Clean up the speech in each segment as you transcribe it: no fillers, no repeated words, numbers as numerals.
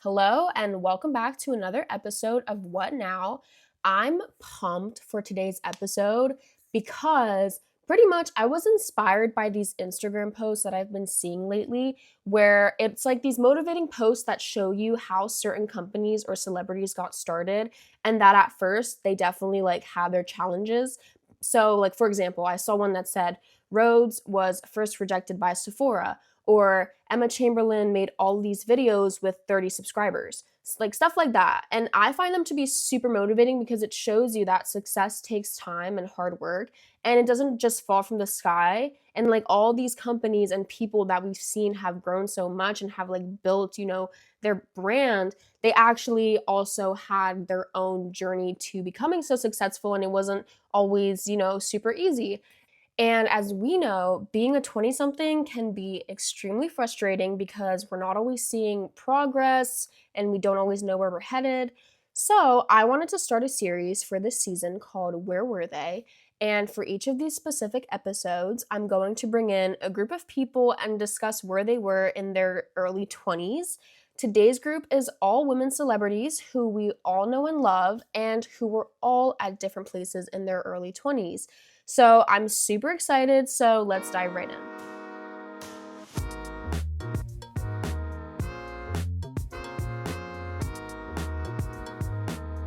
Hello, and welcome back to another episode of What Now? I'm pumped for today's episode because pretty much I was inspired by these Instagram posts that I've been seeing lately, where it's like these motivating posts that show you how certain companies or celebrities got started, and that at first they definitely had their challenges. So, for example, I saw one that said Rhodes was first rejected by Sephora, or Emma Chamberlain made all these videos with 30 subscribers, stuff like that. And I find them to be super motivating because it shows you that success takes time and hard work, and it doesn't just fall from the sky. And all these companies and people that we've seen have grown so much and have built, their brand, they actually also had their own journey to becoming so successful, and it wasn't always, super easy. And as we know, being a 20-something can be extremely frustrating because we're not always seeing progress and we don't always know where we're headed. So I wanted to start a series for this season called Where Were They? And for each of these specific episodes, I'm going to bring in a group of people and discuss where they were in their early 20s. Today's group is all women celebrities who we all know and love and who were all at different places in their early 20s. So I'm super excited, so let's dive right in.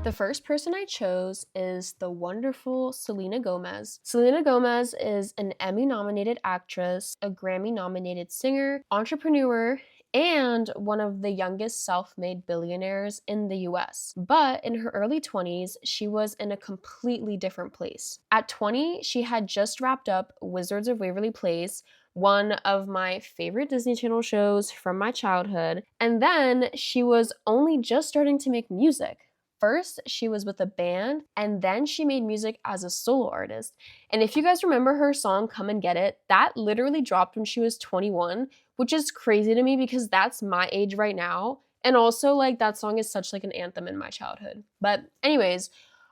The first person I chose is the wonderful Selena Gomez. Selena Gomez is an Emmy-nominated actress, a Grammy-nominated singer, entrepreneur, and one of the youngest self-made billionaires in the US. But in her early 20s, she was in a completely different place. At 20, she had just wrapped up Wizards of Waverly Place, one of my favorite Disney Channel shows from my childhood, and then she was only just starting to make music. First, she was with a band, and then she made music as a solo artist. And if you guys remember her song, Come and Get It, that literally dropped when she was 21, which is crazy to me because that's my age right now. And also, that song is such an anthem in my childhood. But anyways,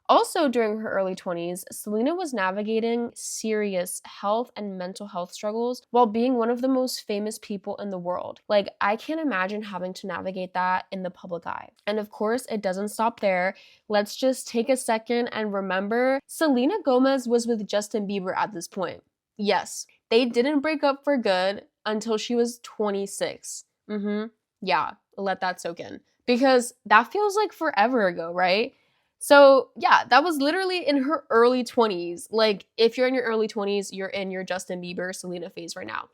also during her early 20s, Selena was navigating serious health and mental health struggles while being one of the most famous people in the world. I can't imagine having to navigate that in the public eye. And of course, it doesn't stop there. Let's just take a second and remember Selena Gomez was with Justin Bieber at this point. Yes, they didn't break up for good until she was 26. Yeah, let that soak in. Because that feels like forever ago, right? So yeah, that was literally in her early 20s. If you're in your early 20s, you're in your Justin Bieber, Selena phase right now.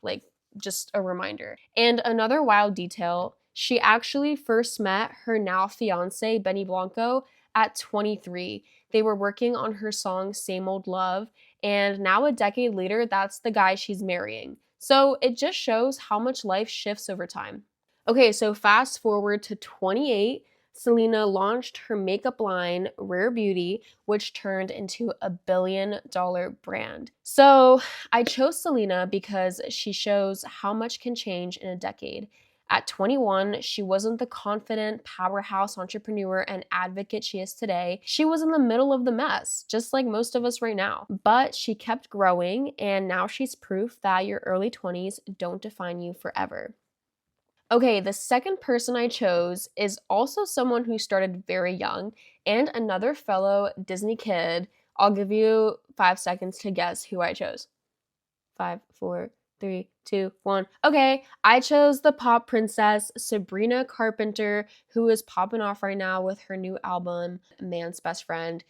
Just a reminder. And another wild detail, she actually first met her now fiance, Benny Blanco, at 23. They were working on her song Same Old Love, and now a decade later, that's the guy she's marrying. So it just shows how much life shifts over time. Okay, so fast forward to 28, Selena launched her makeup line, Rare Beauty, which turned into a billion-dollar brand. So I chose Selena because she shows how much can change in a decade. At 21, she wasn't the confident powerhouse entrepreneur and advocate she is today. She was in the middle of the mess, just like most of us right now. But she kept growing, and now she's proof that your early 20s don't define you forever. Okay, the second person I chose is also someone who started very young and another fellow Disney kid. I'll give you 5 seconds to guess who I chose. 5, 4, 3, 2, 1. Okay, I chose the pop princess Sabrina Carpenter, who is popping off right now with her new album, Man's Best Friend.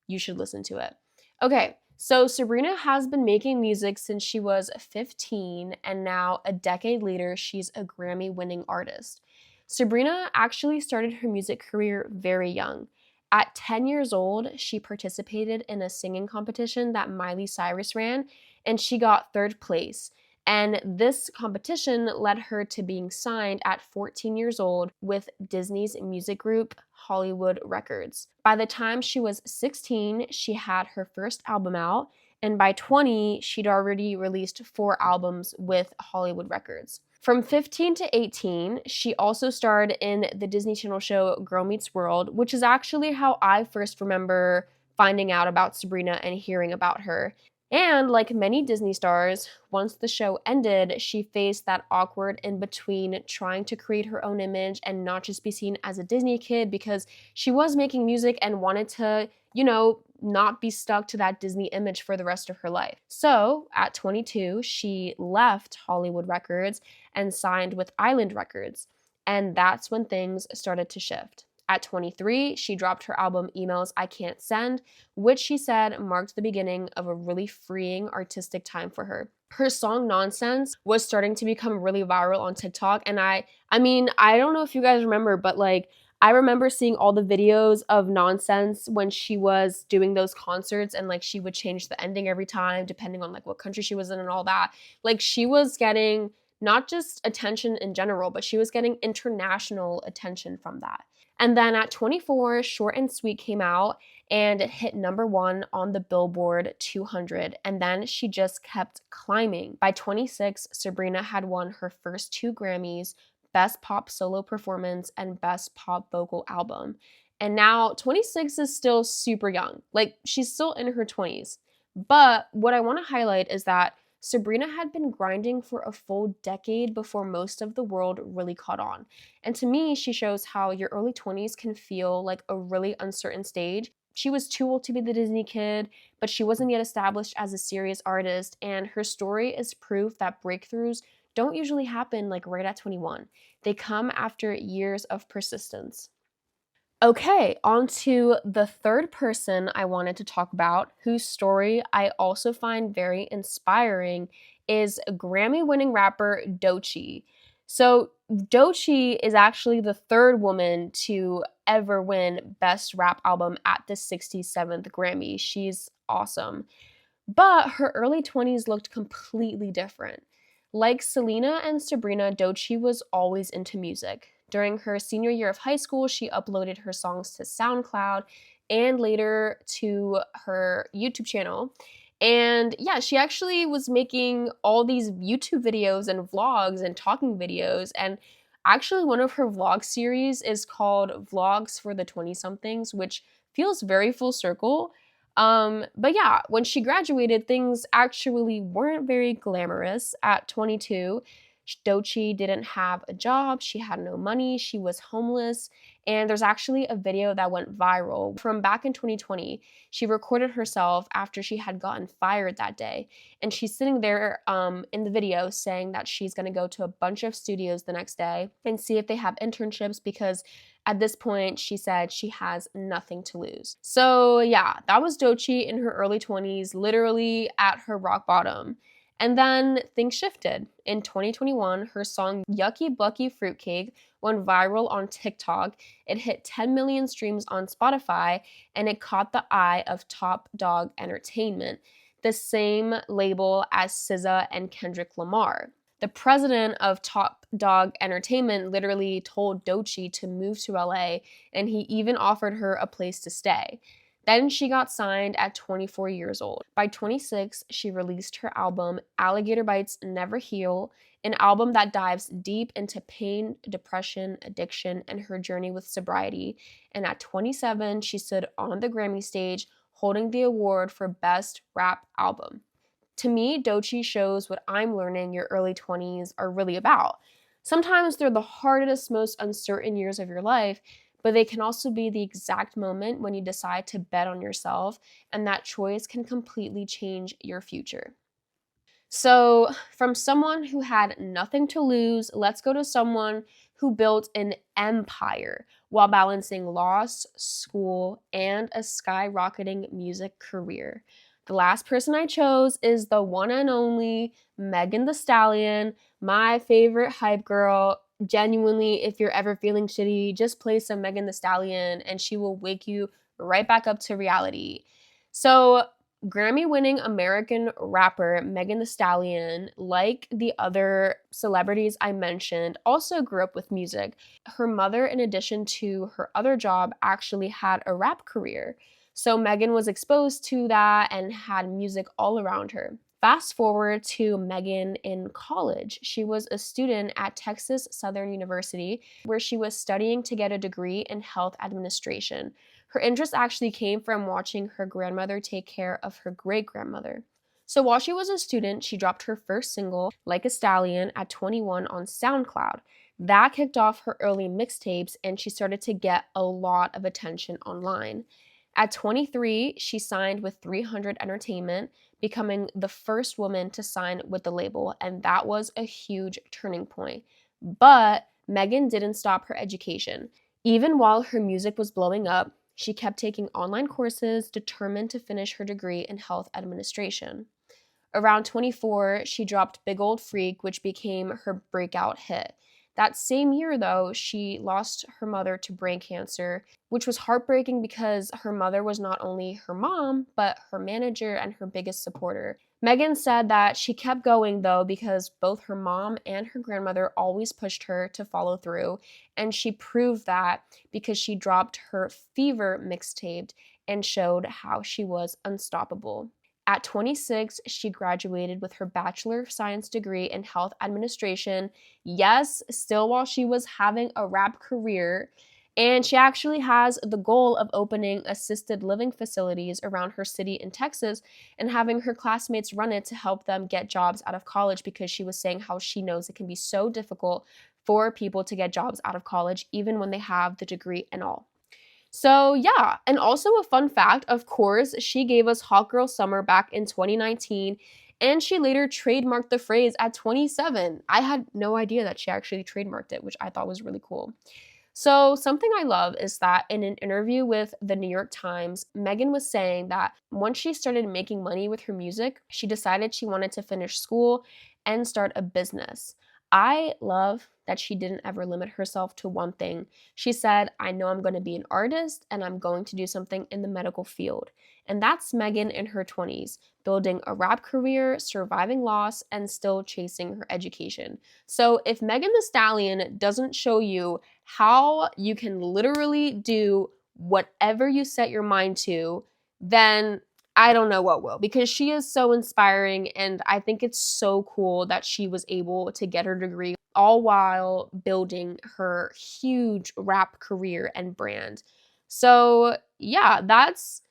You should listen to it. Okay, so Sabrina has been making music since she was 15, and now a decade later, she's a Grammy-winning artist. Sabrina actually started her music career very young. At 10 years old, she participated in a singing competition that Miley Cyrus ran, and she got 3rd place. And this competition led her to being signed at 14 years old with Disney's music group, Hollywood Records. By the time she was 16, she had her first album out, and by 20, she'd already released 4 albums with Hollywood Records. From 15 to 18, she also starred in the Disney Channel show Girl Meets World, which is actually how I first remember finding out about Sabrina and hearing about her. And like many Disney stars, once the show ended, she faced that awkward in between trying to create her own image and not just be seen as a Disney kid because she was making music and wanted to, not be stuck to that Disney image for the rest of her life. So at 22, she left Hollywood Records and signed with Island Records. And that's when things started to shift. At 23, she dropped her album Emails I Can't Send, which she said marked the beginning of a really freeing artistic time for her. Her song Nonsense was starting to become really viral on TikTok, and I mean, I don't know if you guys remember, but like I remember seeing all the videos of Nonsense when she was doing those concerts, and like she would change the ending every time depending on like what country she was in and all that. Like she was getting not just attention in general, but she was getting international attention from that. And then at 24, Short and Sweet came out and it hit #1 on the Billboard 200. And then she just kept climbing. By 26, Sabrina had won her first 2 Grammys, Best Pop Solo Performance and Best Pop Vocal Album. And now 26 is still super young. Like she's still in her 20s. But what I want to highlight is that Sabrina had been grinding for a full decade before most of the world really caught on. And to me, she shows how your early 20s can feel like a really uncertain stage. She was too old to be the Disney kid, but she wasn't yet established as a serious artist, and her story is proof that breakthroughs don't usually happen like right at 21. They come after years of persistence. Okay, on to the third person I wanted to talk about, whose story I also find very inspiring, is Grammy winning rapper Doechii. So, Doechii is actually the third woman to ever win Best Rap Album at the 67th Grammy. She's awesome. But her early 20s looked completely different. Like Selena and Sabrina, Doechii was always into music. During her senior year of high school, she uploaded her songs to SoundCloud and later to her YouTube channel. And yeah, she actually was making all these YouTube videos and vlogs and talking videos. And actually, one of her vlog series is called Vlogs for the 20 somethings, which feels very full circle. But yeah, when she graduated, things actually weren't very glamorous. At 22, Doechii didn't have a job, she had no money, she was homeless, and there's actually a video that went viral from back in 2020. She recorded herself after she had gotten fired that day, and she's sitting there in the video saying that she's going to go to a bunch of studios the next day and see if they have internships because at this point, she said she has nothing to lose. So yeah, that was Doechii in her early 20s, literally at her rock bottom. And then things shifted. In 2021, her song Yucky Bucky Fruitcake went viral on TikTok. It hit 10 million streams on Spotify, and it caught the eye of Top Dog Entertainment, the same label as SZA and Kendrick Lamar. The president of Top Dog Entertainment literally told Doechii to move to LA, and he even offered her a place to stay. Then she got signed at 24 years old. By 26, she released her album Alligator Bites Never Heal, an album that dives deep into pain, depression, addiction, and her journey with sobriety. And at 27, she stood on the Grammy stage holding the award for Best Rap Album. To me, Doechii shows what I'm learning your early 20s are really about. Sometimes they're the hardest, most uncertain years of your life, but they can also be the exact moment when you decide to bet on yourself, and that choice can completely change your future. So, from someone who had nothing to lose, let's go to someone who built an empire while balancing loss, school, and a skyrocketing music career. The last person I chose is the one and only Megan Thee Stallion, my favorite hype girl. Genuinely, if you're ever feeling shitty, just play some Megan Thee Stallion and she will wake you right back up to reality. So, Grammy-winning American rapper Megan Thee Stallion, like the other celebrities I mentioned, also grew up with music. Her mother, in addition to her other job, actually had a rap career. So Megan was exposed to that and had music all around her. Fast forward to Megan in college. She was a student at Texas Southern University, where she was studying to get a degree in health administration. Her interest actually came from watching her grandmother take care of her great-grandmother. So while she was a student, she dropped her first single, Like a Stallion, at 21 on SoundCloud. That kicked off her early mixtapes, and she started to get a lot of attention online. At 23, she signed with 300 Entertainment, becoming the first woman to sign with the label, and that was a huge turning point. But Megan didn't stop her education. Even while her music was blowing up, she kept taking online courses, determined to finish her degree in health administration. Around 24, she dropped Big Old Freak, which became her breakout hit. That same year, though, she lost her mother to brain cancer, which was heartbreaking because her mother was not only her mom, but her manager and her biggest supporter. Megan said that she kept going, though, because both her mom and her grandmother always pushed her to follow through, and she proved that because she dropped her Fever mixtape and showed how she was unstoppable. At 26, she graduated with her Bachelor of Science degree in health administration. Yes, still while she was having a rap career. And she actually has the goal of opening assisted living facilities around her city in Texas and having her classmates run it to help them get jobs out of college, because she was saying how she knows it can be so difficult for people to get jobs out of college, even when they have the degree and all. So yeah, and also a fun fact, of course, she gave us Hot Girl Summer back in 2019, and she later trademarked the phrase at 27. I had no idea that she actually trademarked it, which I thought was really cool. So something I love is that in an interview with the New York Times, Megan was saying that once she started making money with her music, she decided she wanted to finish school and start a business. I love that she didn't ever limit herself to one thing. She said, I know I'm going to be an artist and I'm going to do something in the medical field. And that's Megan in her 20s, building a rap career, surviving loss, and still chasing her education. So if Megan Thee Stallion doesn't show you how you can literally do whatever you set your mind to, then I don't know what will, because she is so inspiring, and I think it's so cool that she was able to get her degree all while building her huge rap career and brand. So, yeah, that's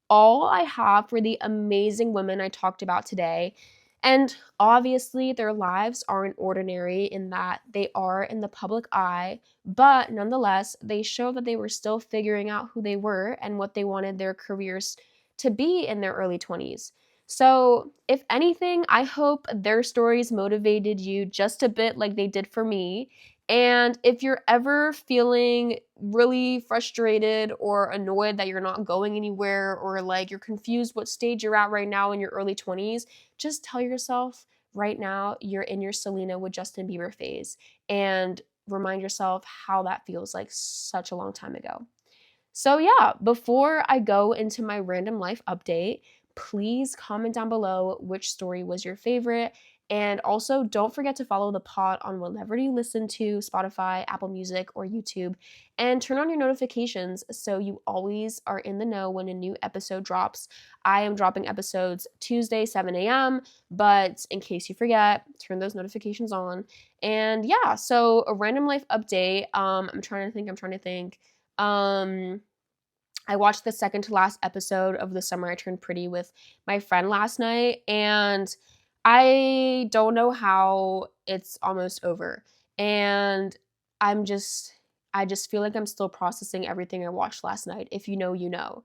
all I have for the amazing women I talked about today. And obviously, their lives aren't ordinary in that they are in the public eye, but nonetheless, they show that they were still figuring out who they were and what they wanted their careers to be in their early 20s. So, if anything, I hope their stories motivated you just a bit like they did for me. And if you're ever feeling really frustrated or annoyed that you're not going anywhere, or like you're confused what stage you're at right now in your early 20s, just tell yourself right now you're in your Selena with Justin Bieber phase, and remind yourself how that feels like such a long time ago. So, yeah, before I go into my random life update, please comment down below which story was your favorite. And also, don't forget to follow the pod on whatever you listen to, Spotify, Apple Music, or YouTube. And turn on your notifications so you always are in the know when a new episode drops. I am dropping episodes Tuesday, 7 a.m., but in case you forget, turn those notifications on. And yeah, so a random life update. I'm trying to think. I watched the second to last episode of The Summer I Turned Pretty with my friend last night, and I don't know how it's almost over. And I'm just I just feel like I'm still processing everything I watched last night. If you know, you know.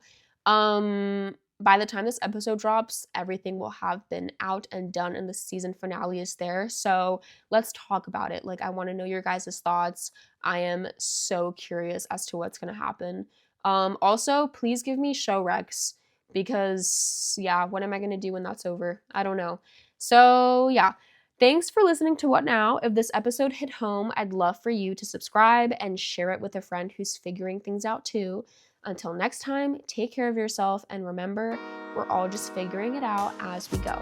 By the time this episode drops, everything will have been out and done and the season finale is there. So let's talk about it. Like, I want to know your guys' thoughts. I am so curious as to what's going to happen. Also, please give me show recs, because, yeah, what am I going to do when that's over? I don't know. So, yeah. Thanks for listening to What Now. If this episode hit home, I'd love for you to subscribe and share it with a friend who's figuring things out too. Until next time, take care of yourself, and remember, we're all just figuring it out as we go.